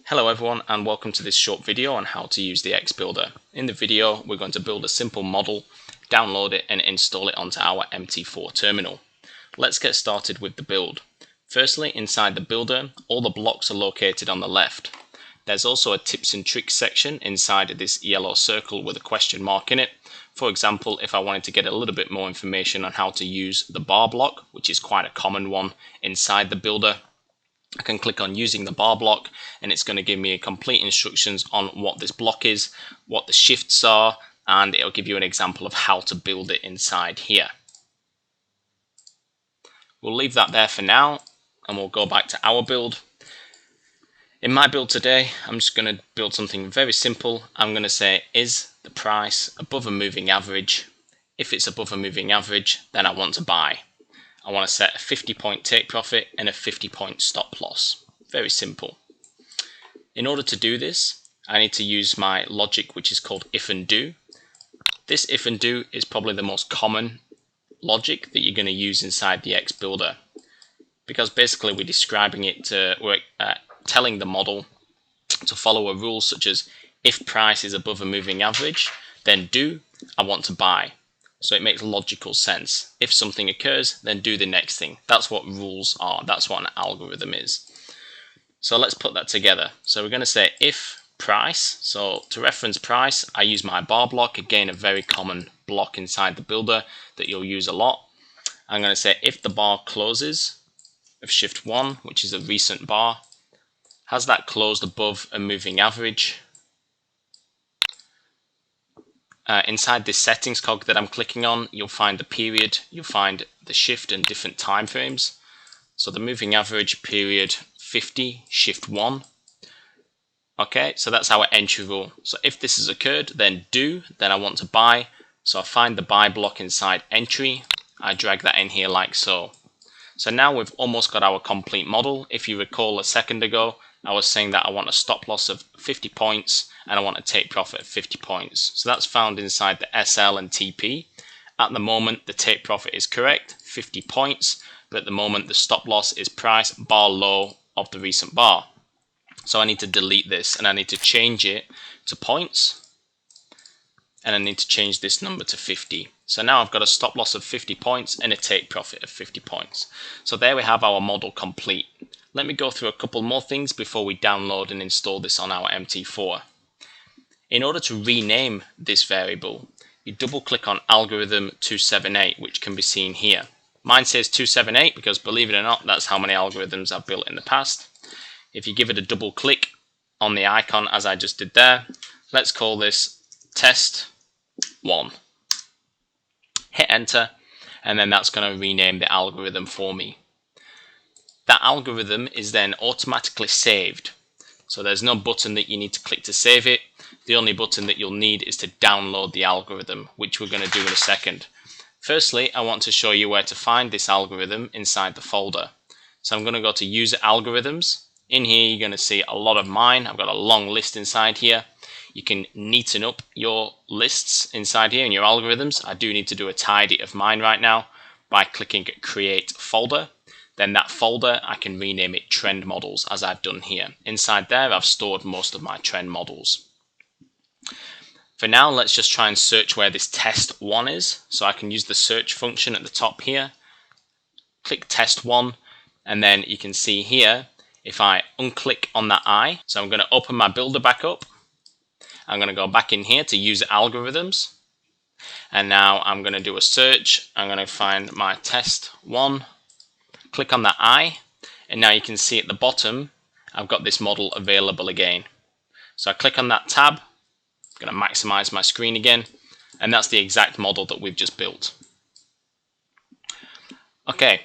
Hello everyone and welcome to this short video on how to use the Xbuilder. In the video we're going to build a simple model, download it and install it onto our MT4 terminal. Let's get started with the build. Firstly, inside the builder, all the blocks are located on the left. There's also a tips and tricks section inside this yellow circle with a question mark in it. For example, if I wanted to get a little bit more information on how to use the bar block, which is quite a common one inside the builder, I can click on using the bar block and it's going to give me complete instructions on what this block is, what the shifts are, and it'll give you an example of how to build it inside here. We'll leave that there for now and we'll go back to our build. In my build today, I'm just going to build something very simple. I'm going to say, is the price above a moving average? If it's above a moving average, then I want to buy. I want to set a 50-point take profit and a 50-point stop loss. Very simple. In order to do this, I need to use my logic, which is called if and do. This if and do is probably the most common logic that you're going to use inside the Xbuilder, because basically we're describing it to, we're telling the model to follow a rule such as if price is above a moving average, then do, I want to buy. So it makes logical sense. If something occurs, then do the next thing. That's what rules are. That's what an algorithm is. So let's put that together. So we're going to say if price. So to reference price, I use my bar block. Again, a very common block inside the builder that you'll use a lot. I'm going to say if the bar closes of shift 1, which is a recent bar, has that closed above a moving average? Inside this settings cog that I'm clicking on, you'll find the period, you'll find the shift and different time frames. So the moving average period 50, shift 1. Okay, so that's our entry rule. So if this has occurred, then do, then I want to buy. So I find the buy block inside entry. I drag that in here like so. So now we've almost got our complete model. If you recall a second ago, I was saying that I want a stop loss of 50 points and I want a take profit of 50 points. So that's found inside the SL and TP. At the moment, the take profit is correct, 50 points, but at the moment the stop loss is price bar low of the recent bar. So I need to delete this and I need to change it to points, and I need to change this number to 50. So now I've got a stop loss of 50 points and a take profit of 50 points. So there we have our model complete. Let me go through a couple more things before we download and install this on our MT4. In order to rename this variable, you double click on algorithm 278, which can be seen here. Mine says 278 because, believe it or not, that's how many algorithms I've built in the past. If you give it a double click on the icon as I just did there, let's call this test 1. Hit enter, and then that's going to rename the algorithm for me. That algorithm is then automatically saved. So there's no button that you need to click to save it. The only button that you'll need is to download the algorithm, which we're going to do in a second. Firstly, I want to show you where to find this algorithm inside the folder. So I'm going to go to user algorithms. In here you're going to see a lot of mine. I've got a long list inside here. You can neaten up your lists inside here and your algorithms. I do need to do a tidy of mine right now by clicking create folder. Then that folder, I can rename it trend models as I've done here. Inside there, I've stored most of my trend models. For now, let's just try and search where this test 1 is. So I can use the search function at the top here. Click test 1, and then you can see here, if I unclick on that I, so I'm going to open my builder back up. I'm going to go back in here to user algorithms. And now I'm going to do a search. I'm going to find my test 1. Click on that I, and now you can see at the bottom I've got this model available again. So I click on that tab, I'm going to maximize my screen again, and that's the exact model that we've just built. Okay,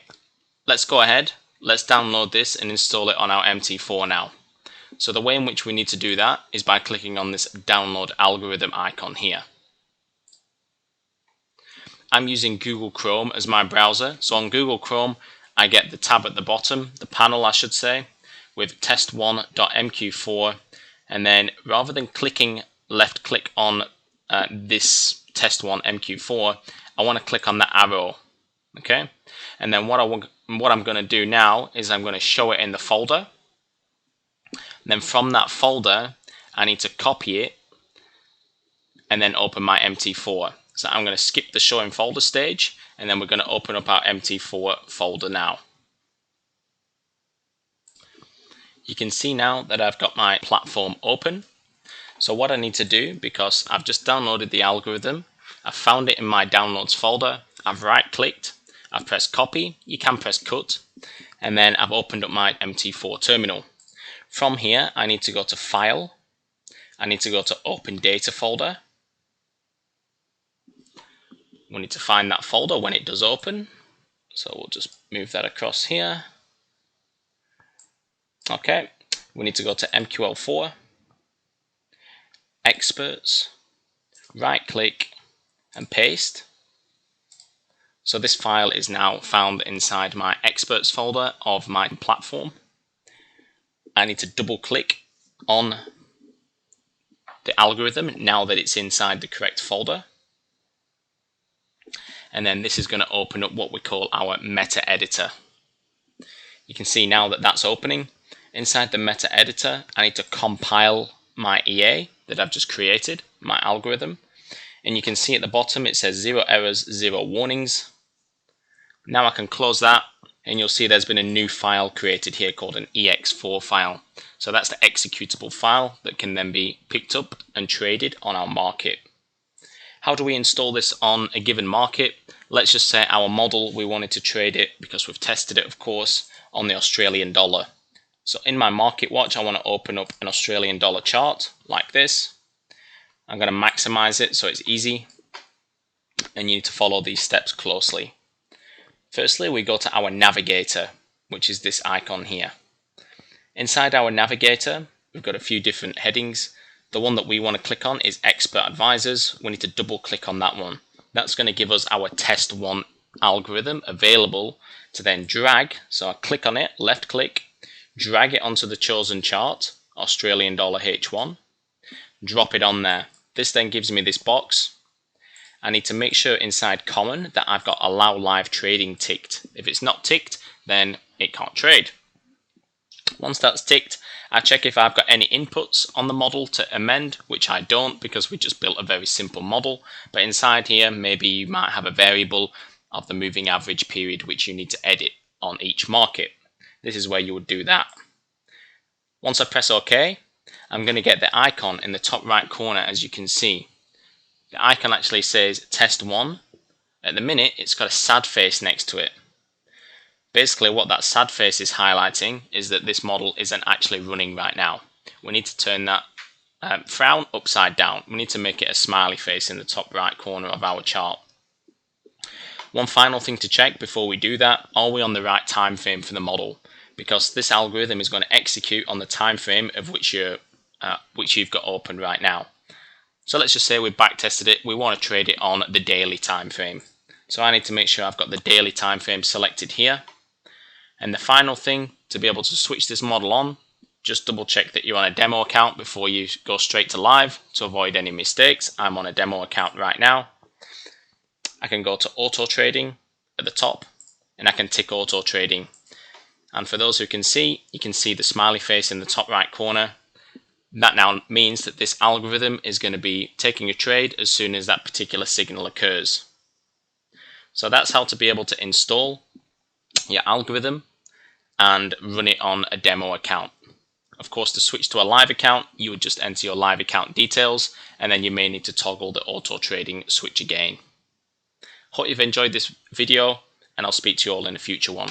let's go ahead, let's download this and install it on our MT4 now. So the way in which we need to do that is by clicking on this download algorithm icon here. I'm using Google Chrome as my browser, so on Google Chrome I get the tab at the bottom, the panel I should say, with test1.mq4, and then rather than clicking left click on this test1 mq4, I want to click on the arrow, okay? And then what I'm going to do now is I'm going to show it in the folder. Then from that folder, I need to copy it and then open my MT4. So I'm going to skip the showing folder stage, and then we're going to open up our MT4 folder now. You can see now that I've got my platform open. So what I need to do, because I've just downloaded the algorithm, I've found it in my downloads folder, I've right clicked, I've pressed copy, you can press cut, and then I've opened up my MT4 terminal. From here I need to go to File, I need to go to Open Data folder. We need to find that folder when it does open, so we'll just move that across here. Okay, we need to go to MQL4, Experts, right click and paste. So this file is now found inside my Experts folder of my platform. I need to double click on the algorithm now that it's inside the correct folder. And then this is going to open up what we call our meta editor. You can see now that that's opening. Inside the meta editor, I need to compile my EA that I've just created, my algorithm. And you can see at the bottom it says 0 errors, 0 warnings. Now I can close that, and you'll see there's been a new file created here called an ex4 file. So that's the executable file that can then be picked up and traded on our market. How do we install this on a given market? Let's just say our model, we wanted to trade it, because we've tested it of course, on the Australian dollar. So in my market watch, I want to open up an Australian dollar chart like this. I'm going to maximize it so it's easy, and you need to follow these steps closely. Firstly, we go to our navigator, which is this icon here. Inside our navigator, we've got a few different headings. The one that we want to click on is Expert Advisors. We need to double click on that one. That's going to give us our test 1 algorithm available to then drag. So I click on it, left click, drag it onto the chosen chart, Australian dollar H1, drop it on there. This then gives me this box. I need to make sure inside common that I've got allow live trading ticked. If it's not ticked, then it can't trade. Once that's ticked, I check if I've got any inputs on the model to amend, which I don't because we just built a very simple model. But inside here, maybe you might have a variable of the moving average period which you need to edit on each market. This is where you would do that. Once I press OK, I'm going to get the icon in the top right corner, as you can see. The icon actually says test 1. At the minute, it's got a sad face next to it. Basically, what that sad face is highlighting is that this model isn't actually running right now. We need to turn that frown upside down. We need to make it a smiley face in the top right corner of our chart. One final thing to check before we do that, are we on the right time frame for the model? Because this algorithm is going to execute on the time frame of which you've got open right now. So let's just say we back tested it, we want to trade it on the daily time frame. So I need to make sure I've got the daily time frame selected here. And the final thing, to be able to switch this model on, just double check that you're on a demo account before you go straight to live to avoid any mistakes. I'm on a demo account right now. I can go to auto trading at the top and I can tick auto trading. And for those who can see, you can see the smiley face in the top right corner. That now means that this algorithm is going to be taking a trade as soon as that particular signal occurs. So that's how to be able to install your algorithm and run it on a demo account. Of course, to switch to a live account, you would just enter your live account details, and then you may need to toggle the auto trading switch again. Hope you've enjoyed this video, and I'll speak to you all in a future one.